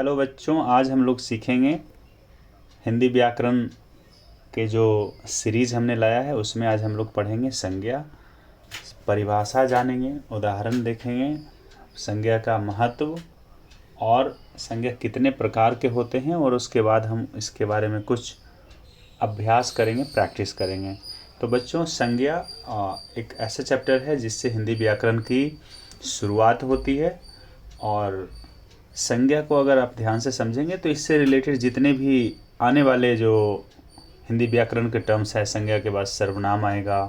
Hello बच्चों, आज हम लोग सीखेंगे हिंदी व्याकरण के जो सीरीज़ हमने लाया है उसमें आज हम लोग पढ़ेंगे संज्ञा, परिभाषा जानेंगे, उदाहरण देखेंगे, संज्ञा का महत्व और संज्ञा कितने प्रकार के होते हैं और उसके बाद हम इसके बारे में कुछ अभ्यास करेंगे, प्रैक्टिस करेंगे। तो बच्चों, संज्ञा एक ऐसा चैप्टर है जिससे हिंदी व्याकरण की शुरुआत होती है और संज्ञा को अगर आप ध्यान से समझेंगे तो इससे रिलेटेड जितने भी आने वाले जो हिंदी व्याकरण के टर्म्स है, संज्ञा के बाद सर्वनाम आएगा,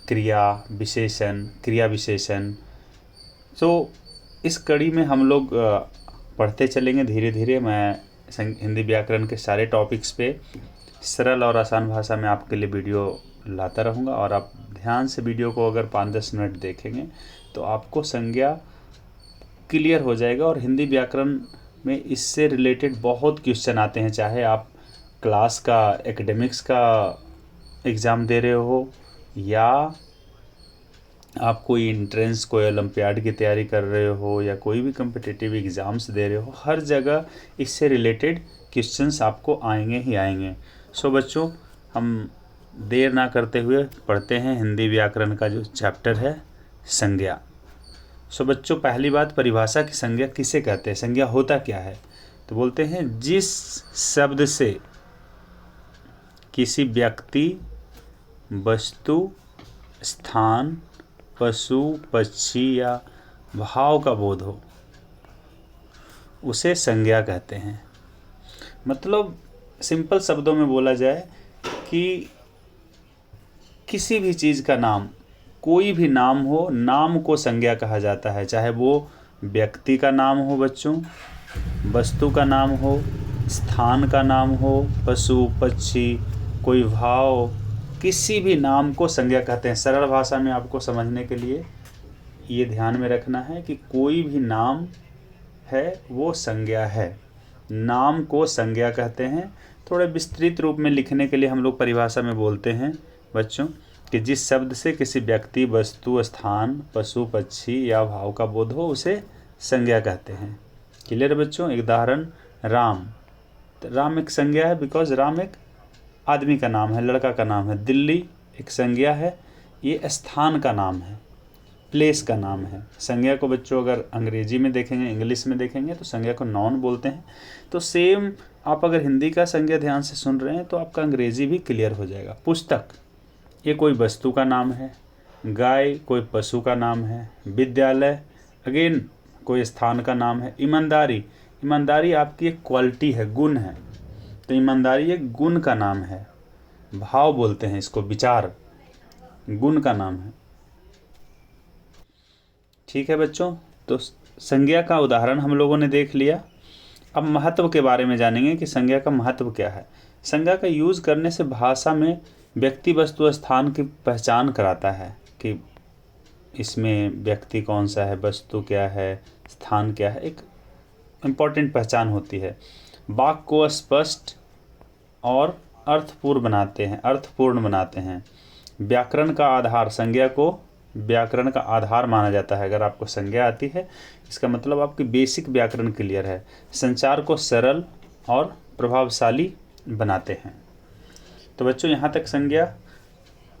क्रिया विशेषण, क्रिया विशेषण। तो इस कड़ी में हम लोग पढ़ते चलेंगे धीरे धीरे। मैं हिंदी व्याकरण के सारे टॉपिक्स पे सरल और आसान भाषा में आपके लिए वीडियो लाता रहूँगा और आप ध्यान से वीडियो को अगर 5-10 मिनट देखेंगे तो आपको संज्ञा क्लियर हो जाएगा। और हिंदी व्याकरण में इससे रिलेटेड बहुत क्वेश्चन आते हैं, चाहे आप क्लास का एकेडमिक्स का एग्ज़ाम दे रहे हो या आप कोई एंट्रेंस, कोई ओलंपियाड की तैयारी कर रहे हो या कोई भी कम्पिटिटिव एग्ज़ाम्स दे रहे हो, हर जगह इससे रिलेटेड क्वेश्चंस आपको आएंगे ही आएंगे। सो बच्चों, हम देर ना करते हुए पढ़ते हैं हिंदी व्याकरण का जो चैप्टर है संज्ञा। सो बच्चों, पहली बात, परिभाषा की संज्ञा किसे कहते हैं, संज्ञा होता क्या है? तो बोलते हैं जिस शब्द से किसी व्यक्ति, वस्तु, स्थान, पशु, पक्षी या भाव का बोध हो उसे संज्ञा कहते हैं। मतलब सिंपल शब्दों में बोला जाए कि किसी भी चीज़ का नाम, कोई भी नाम हो, नाम को संज्ञा कहा जाता है। चाहे वो व्यक्ति का नाम हो बच्चों, वस्तु का नाम हो, स्थान का नाम हो, पशु पक्षी, कोई भाव, किसी भी नाम को संज्ञा कहते हैं। सरल भाषा में आपको समझने के लिए ये ध्यान में रखना है कि कोई भी नाम है वो संज्ञा है, नाम को संज्ञा कहते हैं। थोड़े विस्तृत रूप में लिखने के लिए हम लोग परिभाषा में बोलते हैं बच्चों कि जिस शब्द से किसी व्यक्ति, वस्तु, स्थान, पशु पक्षी या भाव का बोध हो उसे संज्ञा कहते हैं। क्लियर बच्चों? एक उदाहरण, राम। तो राम एक संज्ञा है बिकॉज राम एक आदमी का नाम है, लड़का का नाम है। दिल्ली एक संज्ञा है, ये स्थान का नाम है, प्लेस का नाम है। संज्ञा को बच्चों अगर अंग्रेजी में देखेंगे, इंग्लिश में देखेंगे तो संज्ञा को नाउन बोलते हैं। तो सेम आप अगर हिंदी का संज्ञा ध्यान से सुन रहे हैं तो आपका अंग्रेजी भी क्लियर हो जाएगा। पुस्तक, ये कोई वस्तु का नाम है। गाय कोई पशु का नाम है। विद्यालय अगेन कोई स्थान का नाम है। ईमानदारी, ईमानदारी आपकी एक क्वालिटी है, गुण है, तो ईमानदारी एक गुण का नाम है। भाव बोलते हैं इसको, विचार गुण का नाम है। ठीक है बच्चों, तो संज्ञा का उदाहरण हम लोगों ने देख लिया। अब महत्व के बारे में जानेंगे कि संज्ञा का महत्व क्या है। संज्ञा का यूज़ करने से भाषा में व्यक्ति, वस्तु, स्थान की पहचान कराता है कि इसमें व्यक्ति कौन सा है, वस्तु क्या है, स्थान क्या है, एक इम्पॉर्टेंट पहचान होती है। वाक्य को स्पष्ट और अर्थपूर्ण बनाते हैं। व्याकरण का आधार, संज्ञा को व्याकरण का आधार माना जाता है। अगर आपको संज्ञा आती है इसका मतलब आपकी बेसिक व्याकरण क्लियर है। संचार को सरल और प्रभावशाली बनाते हैं। तो बच्चों, यहाँ तक संज्ञा,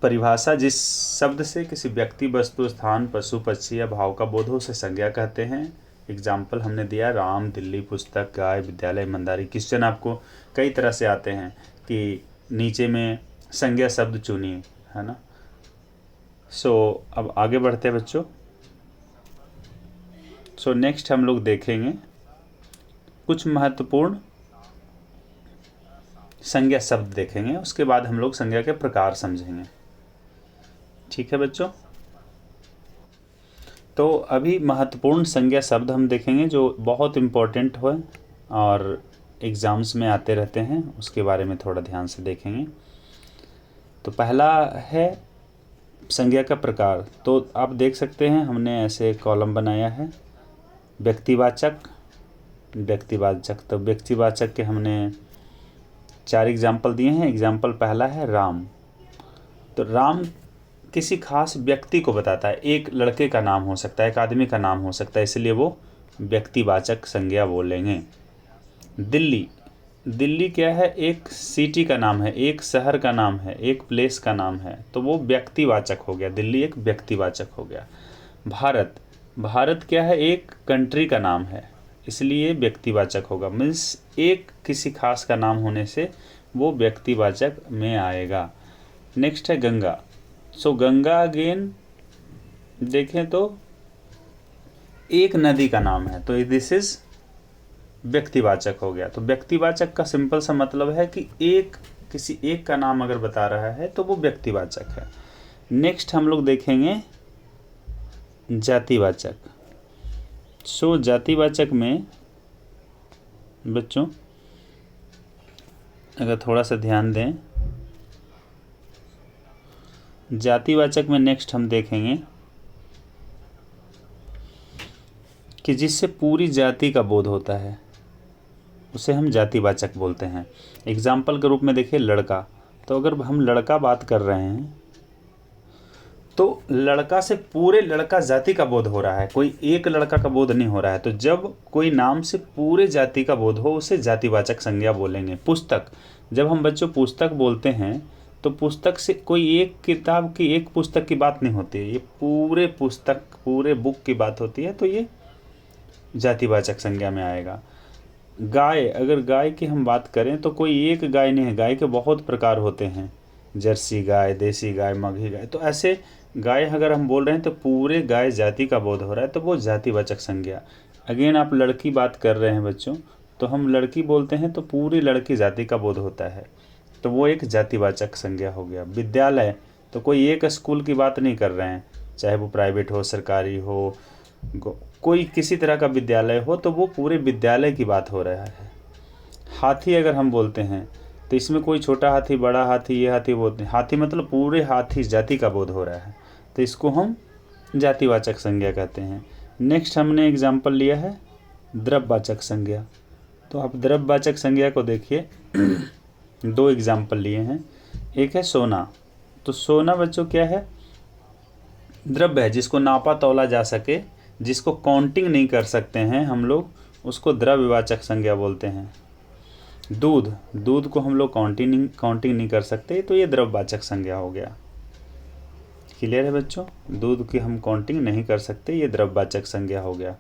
परिभाषा, जिस शब्द से किसी व्यक्ति, वस्तु, स्थान, पशु पक्षी या भाव का बोध हो उसे संज्ञा कहते हैं। एग्जाम्पल हमने दिया, राम, दिल्ली, पुस्तक, गाय, विद्यालय, ईमानदारी। क्वेश्चन आपको कई तरह से आते हैं कि नीचे में संज्ञा शब्द चुनिए, है ना। सो अब आगे बढ़ते हैं बच्चों। सो नेक्स्ट हम लोग देखेंगे कुछ महत्वपूर्ण संज्ञा शब्द देखेंगे, उसके बाद हम लोग संज्ञा के प्रकार समझेंगे। ठीक है बच्चों, तो अभी महत्वपूर्ण संज्ञा शब्द हम देखेंगे जो बहुत इम्पोर्टेंट हो और एग्ज़ाम्स में आते रहते हैं, उसके बारे में थोड़ा ध्यान से देखेंगे। तो पहला है संज्ञा का प्रकार। तो आप देख सकते हैं हमने ऐसे कॉलम बनाया है। व्यक्तिवाचक, तो व्यक्तिवाचक के हमने 4 एग्जाम्पल दिए हैं। एग्जाम्पल पहला है राम। तो राम किसी खास व्यक्ति को बताता है, एक लड़के का नाम हो सकता है, एक आदमी का नाम हो सकता है, इसलिए वो व्यक्तिवाचक संज्ञा बोलेंगे। दिल्ली, दिल्ली क्या है, एक सिटी का नाम है, एक शहर का नाम है, एक प्लेस का नाम है, तो वो व्यक्तिवाचक हो गया, दिल्ली एक व्यक्तिवाचक हो गया। भारत, भारत क्या है, एक कंट्री का नाम है, इसलिए व्यक्तिवाचक होगा, मीन्स एक किसी खास का नाम होने से वो व्यक्तिवाचक में आएगा। नेक्स्ट है गंगा। सो गंगा अगेन देखें तो एक नदी का नाम है, तो दिस इज व्यक्तिवाचक हो गया। तो व्यक्तिवाचक का सिंपल सा मतलब है कि एक किसी एक का नाम अगर बता रहा है तो वो व्यक्तिवाचक है। नेक्स्ट हम लोग देखेंगे जातिवाचक। सो जातिवाचक में बच्चों अगर थोड़ा सा ध्यान दें, जातिवाचक में नेक्स्ट हम देखेंगे कि जिससे पूरी जाति का बोध होता है उसे हम जातिवाचक बोलते हैं। एग्जाम्पल के रूप में देखिए लड़का, तो अगर हम लड़का बात कर रहे हैं तो लड़का से पूरे लड़का जाति का बोध हो रहा है, कोई एक लड़का का बोध नहीं हो रहा है। तो जब कोई नाम से पूरे जाति का बोध हो उसे जातिवाचक संज्ञा बोलेंगे। पुस्तक, जब हम बच्चों पुस्तक बोलते हैं तो पुस्तक से कोई एक किताब की एक पुस्तक की बात नहीं होती है, ये पूरे पुस्तक पूरे बुक की बात होती है, तो ये जातिवाचक संज्ञा में आएगा। गाय, अगर गाय की हम बात करें तो कोई एक गाय नहीं है, गाय के बहुत प्रकार होते हैं, जर्सी गाय, देसी गाय, मगही गाय, तो ऐसे गाय अगर हम बोल रहे हैं तो पूरे गाय जाति का बोध हो रहा है, तो वो जातिवाचक संज्ञा। अगेन आप लड़की बात कर रहे हैं बच्चों, तो हम लड़की बोलते हैं तो पूरी लड़की जाति का बोध होता है, तो वो एक जातिवाचक संज्ञा हो गया। विद्यालय, तो कोई एक स्कूल की बात नहीं कर रहे हैं, चाहे वो प्राइवेट हो, सरकारी हो, कोई किसी तरह का विद्यालय हो, तो वो पूरे विद्यालय की बात हो रहा है। हाथी अगर हम बोलते हैं तो इसमें कोई छोटा हाथी, बड़ा हाथी, ये हाथी बोलते हैं, हाथी मतलब पूरे हाथी जाति का बोध हो रहा है, तो इसको हम जातिवाचक संज्ञा कहते हैं। नेक्स्ट हमने एग्जाम्पल लिया है द्रव्यवाचक संज्ञा। तो आप द्रव्यवाचक संज्ञा को देखिए, दो एग्जाम्पल लिए हैं। एक है सोना, तो सोना बच्चों क्या है, द्रव्य है, जिसको नापा तौला जा सके, जिसको काउंटिंग नहीं कर सकते हैं हम लोग, उसको द्रव्यवाचक संज्ञा बोलते हैं। दूध, दूध को हम लोग काउंटिंग नहीं कर सकते, तो ये द्रव्यवाचक संज्ञा हो गया। क्लियर है बच्चों, दूध की हम काउंटिंग नहीं कर सकते, ये द्रव्यवाचक संज्ञा हो गया।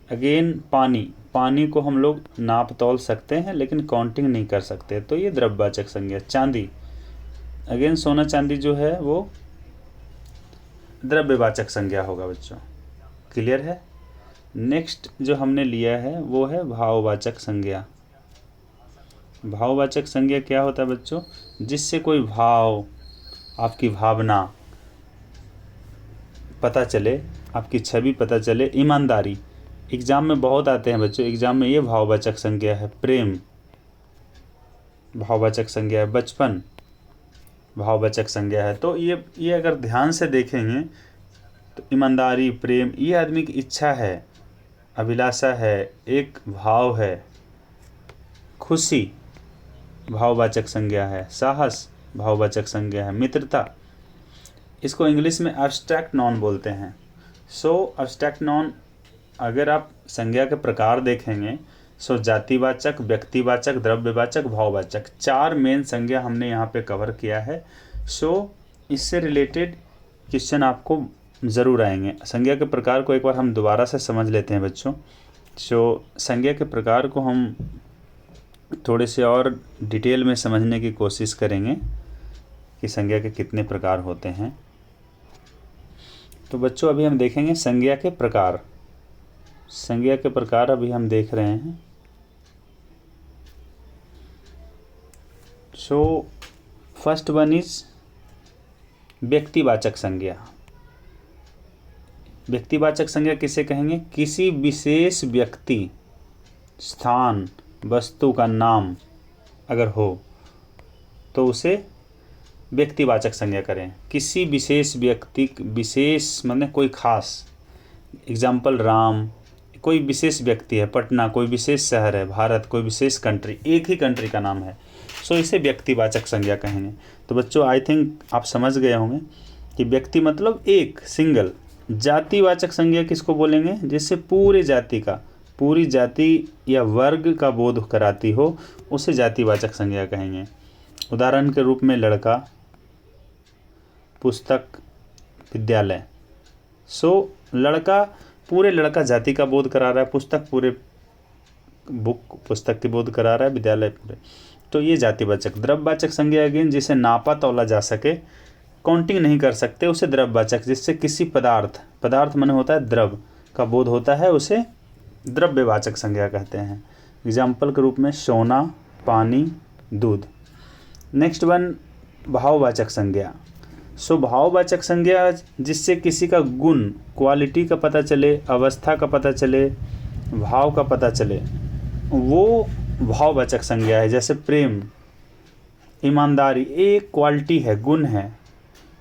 अगेन पानी, पानी को हम लोग नाप तौल सकते हैं लेकिन काउंटिंग नहीं कर सकते, तो ये द्रव्यवाचक संज्ञा। चांदी, अगेन सोना चांदी जो है वो द्रव्यवाचक संज्ञा होगा बच्चों। क्लियर है। नेक्स्ट जो हमने लिया है वो है भाववाचक संज्ञा। भाववाचक संज्ञा क्या होता है बच्चों, जिससे कोई भाव, आपकी भावना पता चले, आपकी छवि पता चले। ईमानदारी, एग्जाम में बहुत आते हैं बच्चों, एग्जाम में ये भाववाचक संज्ञा है। प्रेम भाववाचक संज्ञा है। बचपन भाववाचक संज्ञा है। तो ये अगर ध्यान से देखेंगे तो ईमानदारी, प्रेम, ये आदमी की इच्छा है, अभिलाषा है, एक भाव है। खुशी भाववाचक संज्ञा है। साहस भाववाचक संज्ञा है। मित्रता, इसको इंग्लिश में एब्स्ट्रैक्ट नॉन बोलते हैं। सो एब्स्ट्रैक्ट नॉन अगर आप संज्ञा के प्रकार देखेंगे, सो जातिवाचक, व्यक्तिवाचक, द्रव्यवाचक, भाववाचक, चार मेन संज्ञा हमने यहाँ पे कवर किया है। सो इससे रिलेटेड क्वेश्चन आपको ज़रूर आएंगे। संज्ञा के प्रकार को एक बार हम दोबारा से समझ लेते हैं बच्चों। सो संज्ञा के प्रकार को हम थोड़े से और डिटेल में समझने की कोशिश करेंगे कि संज्ञा के कितने प्रकार होते हैं। तो बच्चों अभी हम देखेंगे संज्ञा के प्रकार। संज्ञा के प्रकार अभी हम देख रहे हैं। सो फर्स्ट वन इज व्यक्तिवाचक संज्ञा। व्यक्तिवाचक संज्ञा किसे कहेंगे, किसी विशेष व्यक्ति, स्थान, वस्तु का नाम अगर हो तो उसे व्यक्तिवाचक संज्ञा करें। किसी विशेष व्यक्ति, विशेष मतलब कोई खास, एग्जाम्पल राम, कोई विशेष व्यक्ति है, पटना कोई विशेष शहर है, भारत कोई विशेष कंट्री, एक ही कंट्री का नाम है, सो इसे व्यक्तिवाचक संज्ञा कहेंगे। तो बच्चों आई थिंक आप समझ गए होंगे कि व्यक्ति मतलब एक, सिंगल। जातिवाचक संज्ञा किसको बोलेंगे, जिससे पूरे जाति का, पूरी जाति या वर्ग का बोध कराती हो उसे जातिवाचक संज्ञा कहेंगे। उदाहरण के रूप में लड़का, पुस्तक, विद्यालय। लड़का पूरे लड़का जाति का बोध करा रहा है, पुस्तक पूरे बुक पुस्तक की बोध करा रहा है, विद्यालय पूरे। तो ये जातिवाचक। द्रव्यवाचक संज्ञा अगेन जिसे नापा तौला जा सके, काउंटिंग नहीं कर सकते, उसे द्रव्यवाचक। जिससे किसी पदार्थ माने होता है द्रव का बोध होता है, उसे द्रव्यवाचक संज्ञा कहते हैं। एग्जाम्पल के रूप में सोना, पानी, दूध। नेक्स्ट वन भाववाचक संज्ञा। भाववाचक संज्ञा जिससे किसी का गुण, क्वालिटी का पता चले, अवस्था का पता चले, भाव का पता चले, वो भाववाचक संज्ञा है। जैसे प्रेम, ईमानदारी एक क्वालिटी है, गुण है।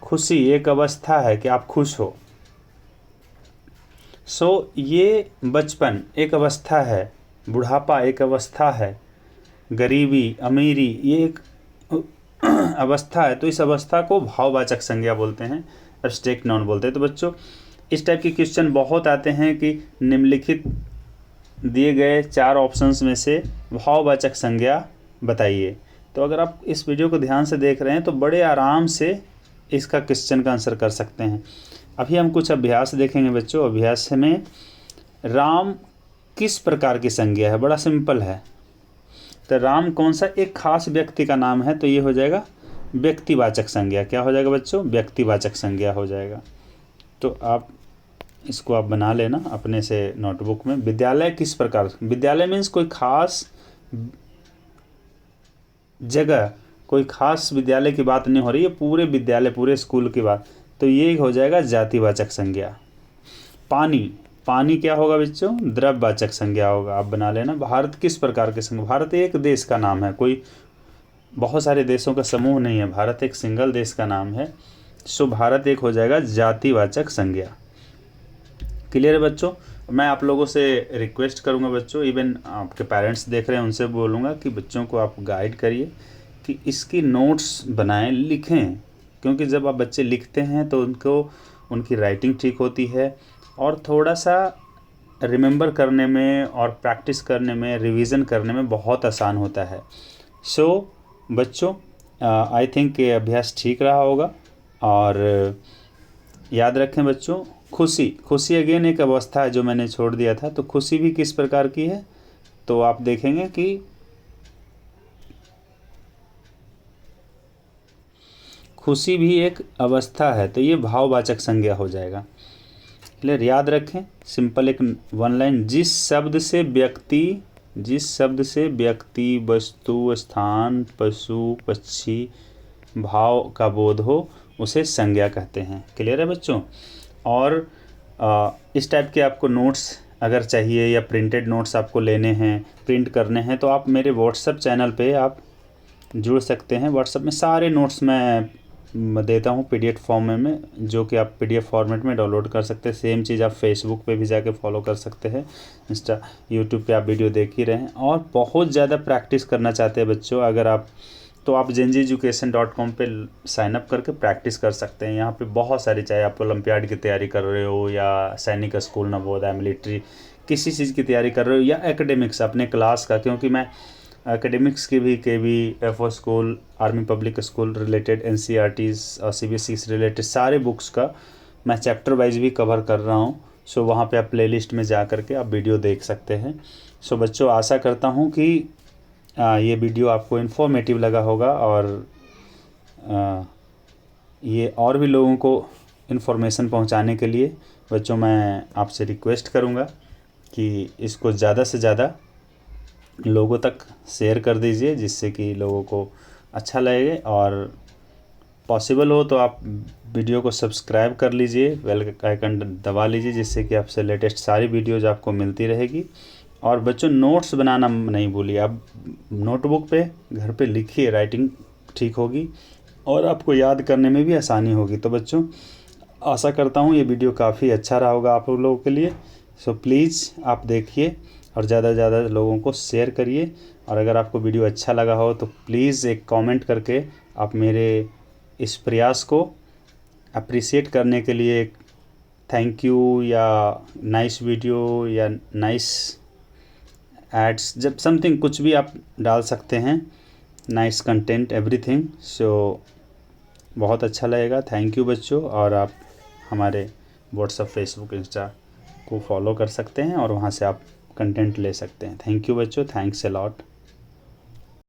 खुशी एक अवस्था है कि आप खुश हो। ये बचपन एक अवस्था है, बुढ़ापा एक अवस्था है, गरीबी, अमीरी ये एक अवस्था है। तो इस अवस्था को भाववाचक संज्ञा बोलते हैं, एब्स्ट्रैक्ट नाउन बोलते हैं। तो बच्चों इस टाइप के क्वेश्चन बहुत आते हैं कि निम्नलिखित दिए गए 4 ऑप्शंस में से भाववाचक संज्ञा बताइए। तो अगर आप इस वीडियो को ध्यान से देख रहे हैं तो बड़े आराम से इसका क्वेश्चन का आंसर कर सकते हैं। अभी हम कुछ अभ्यास देखेंगे बच्चों। अभ्यास में राम किस प्रकार की संज्ञा है, बड़ा सिंपल है। तो राम कौन सा एक खास व्यक्ति का नाम है, तो ये हो जाएगा व्यक्तिवाचक संज्ञा। क्या हो जाएगा बच्चों? व्यक्तिवाचक संज्ञा हो जाएगा। तो आप इसको आप बना लेना अपने से नोटबुक में। विद्यालय किस प्रकार, विद्यालय मीन्स कोई खास जगह, कोई खास विद्यालय की बात नहीं हो रही है, पूरे विद्यालय, पूरे स्कूल की बात। तो ये हो जाएगा जातिवाचक संज्ञा। पानी क्या होगा बच्चों? द्रव्यवाचक संज्ञा होगा, आप बना लेना। भारत किस प्रकार के संज्ञा, भारत एक देश का नाम है, कोई बहुत सारे देशों का समूह नहीं है, भारत एक सिंगल देश का नाम है। भारत एक हो जाएगा जातिवाचक संज्ञा। क्लियर है बच्चों? मैं आप लोगों से रिक्वेस्ट करूंगा बच्चों, इवन आपके पेरेंट्स देख रहे हैं उनसे बोलूँगा कि बच्चों को आप गाइड करिए कि इसकी नोट्स बनाएं, लिखें। क्योंकि जब आप बच्चे लिखते हैं तो उनकी राइटिंग ठीक होती है और थोड़ा सा रिमेंबर करने में और प्रैक्टिस करने में, रिवीजन करने में बहुत आसान होता है। बच्चों आई थिंक ये अभ्यास ठीक रहा होगा। और याद रखें बच्चों, खुशी अगेन एक अवस्था है जो मैंने छोड़ दिया था। तो खुशी भी किस प्रकार की है, तो आप देखेंगे कि खुशी भी एक अवस्था है, तो ये भाववाचक संज्ञा हो जाएगा। क्लियर? याद रखें, सिंपल एक 1 लाइन, जिस शब्द से व्यक्ति, वस्तु, स्थान, पशु, पक्षी, भाव का बोध हो उसे संज्ञा कहते हैं। क्लियर है बच्चों? और इस टाइप के आपको नोट्स अगर चाहिए या प्रिंटेड नोट्स आपको लेने हैं, प्रिंट करने हैं, तो आप मेरे व्हाट्सएप चैनल पे आप जुड़ सकते हैं। व्हाट्सएप में सारे नोट्स मैं देता हूँ PDF फॉर्म में, जो कि आप PDF फॉर्मेट में डाउनलोड कर सकते हैं। सेम चीज़ आप फेसबुक पे भी जाके फॉलो कर सकते हैं, यूट्यूब पे आप वीडियो देख ही रहे हैं। और बहुत ज़्यादा प्रैक्टिस करना चाहते हैं बच्चों अगर आप, तो आप genjeducation.com पे साइन अप करके प्रैक्टिस कर सकते हैं। यहाँ पे बहुत सारी, चाहे आप ओलंपियाड की तैयारी कर रहे हो या सैनिक स्कूल, नवोदय, मिलिट्री, किसी चीज़ की तैयारी कर रहे हो, या एकेडमिक्स अपने क्लास का, क्योंकि मैं एकेडमिक्स की भी KB, FO school, army public school related, NCERTs और CBSE से रिलेटेड सारे बुक्स का मैं चैप्टर वाइज भी कवर कर रहा हूँ। वहाँ पे आप प्लेलिस्ट में जा करके आप वीडियो देख सकते हैं। बच्चों आशा करता हूँ कि ये वीडियो आपको इन्फॉर्मेटिव लगा होगा और ये और भी लोगों को इन्फॉर्मेशन पहुंचाने के लिए बच्चों मैं आपसे रिक्वेस्ट करूंगा कि इसको ज़्यादा से ज़्यादा लोगों तक शेयर कर दीजिए, जिससे कि लोगों को अच्छा लगे। और पॉसिबल हो तो आप वीडियो को सब्सक्राइब कर लीजिए, बेल का आइकन दबा लीजिए, जिससे कि आपसे लेटेस्ट सारी वीडियोज़ आपको मिलती रहेगी। और बच्चों नोट्स बनाना नहीं भूलिए, आप नोटबुक पे घर पे लिखिए, राइटिंग ठीक होगी और आपको याद करने में भी आसानी होगी। तो बच्चों आशा करता हूँ ये वीडियो काफ़ी अच्छा रहा होगा आप लोगों के लिए। प्लीज़ आप देखिए और ज़्यादा से ज़्यादा लोगों को शेयर करिए। और अगर आपको वीडियो अच्छा लगा हो तो प्लीज़ एक कमेंट करके आप मेरे इस प्रयास को अप्रिशिएट करने के लिए थैंक यू या नाइस वीडियो या नाइस एड्स, जब समथिंग कुछ भी आप डाल सकते हैं, नाइस कंटेंट एवरीथिंग। सो बहुत अच्छा लगेगा। थैंक यू बच्चों। और आप हमारे व्हाट्सएप, फेसबुक, इंस्टा को फॉलो कर सकते हैं और वहाँ से आप कंटेंट ले सकते हैं। थैंक यू बच्चों, थैंक्स अ लॉट।